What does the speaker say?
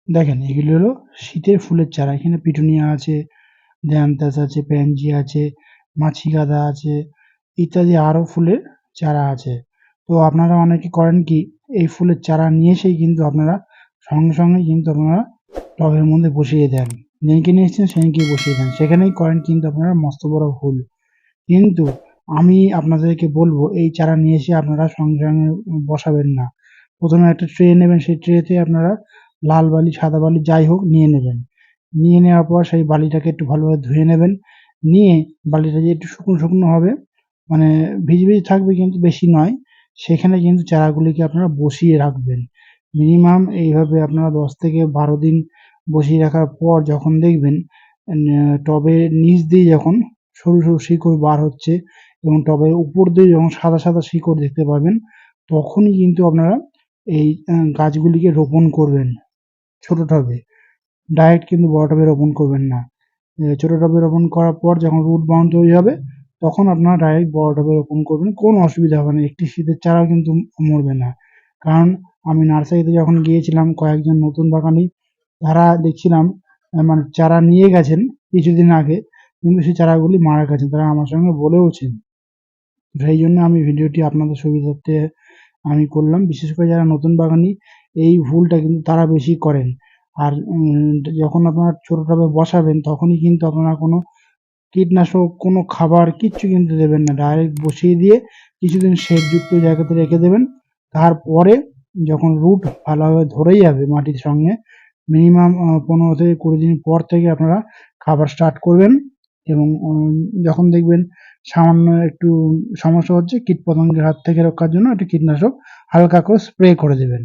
দেখেন এগুলো হলো শীতের ফুলের চারা। এখানে পিটুনিয়া আছে, দেয়ান্তাস আছে, প্যানজি আছে, মাছিগাঁদা আছে ইত্যাদি আরও ফুলের চারা আছে। তো আপনারা অনেকে করেন কি, এই ফুলের চারা নিয়ে এসেই কিন্তু আপনারা সঙ্গে সঙ্গেই কিন্তু আপনারা টবের মধ্যে বসিয়ে দেন। যেদিনকে নিয়ে এসেছেন সেদিনকেই বসিয়ে দেন। সেখানেই করেন কিন্তু আপনারা মস্ত বড় ভুল। কিন্তু আমি আপনাদেরকে বলব এই চারা নিয়ে এসে আপনারা সঙ্গে সঙ্গে বসাবেন না। প্রথমে একটা ট্রে নেবেন, সেই ট্রেতে আপনারা লাল বালি, সাদা বালি যাই হোক নিয়ে নেবেন। নিয়ে নেওয়ার পর সেই বালিটাকে একটু ভালোভাবে ধুয়ে নেবেন। নিয়ে বালিটা যে একটু শুকনো শুকনো হবে, মানে ভিজে ভিজে থাকবে কিন্তু বেশি নয়, সেখানে কিন্তু চারাগুলিকে আপনারা বসিয়ে রাখবেন। মিনিমাম এইভাবে আপনারা 10 থেকে 12 দিন বসিয়ে রাখার পর যখন দেখবেন টবের নিচ দিয়ে যখন সরু সরু শিকড় বার হচ্ছে এবং টবের উপর দিয়ে যখন সাদা সাদা শিকড় দেখতে পাবেন, তখনই কিন্তু আপনারা এই গাছগুলিকে রোপণ করবেন ছোট টবে। ডাইরেক্ট কিন্তু বড় টবে রোপণ করবেন না। ছোট টবে রোপণ করার পর যখন রুট বাউন্ড তৈরি হবে, তখন আপনারা ডাইরেক্ট বড় টবে রোপণ করবেন। কোনো অসুবিধা হবে না। একটি শীতের চারাও কিন্তু মরবে না। কারণ আমি নার্সারিতে যখন গিয়েছিলাম, কয়েকজন নতুন বাগানি তারা দেখছিলাম মানে চারা নিয়ে গেছেন কিছুদিন আগে, কিন্তু সেই চারাগুলি মারা গেছে। তারা আমার সঙ্গে বলেওছেন। সেই জন্য আমি ভিডিওটি আপনাদের সুবিধার্থে আমি করলাম। বিশেষ করে যারা নতুন বাগানি, এই ভুলটা কিন্তু তারা বেশি করেন। আর যখন আপনারা ছোট টবে বসাবেন তখনই কিন্তু আপনারা কোনো কীটনাশক, কোনো খাবার কিচ্ছু কিন্তু দেবেন না। ডাইরেক্ট বসিয়ে দিয়ে কিছুদিন শেডযুক্ত জায়গাতে রেখে দেবেন। তারপরে যখন রুট ভালোভাবে ধরে যাবে মাটির সঙ্গে, মিনিমাম 15 থেকে 20 দিন পর থেকে আপনারা খাবার স্টার্ট করবেন এবং যখন দেখবেন সামান্য একটু সমস্যা হচ্ছে, কীটপতঙ্গের হাত থেকে রক্ষার জন্য একটু কীটনাশক হালকা করে স্প্রে করে দেবেন।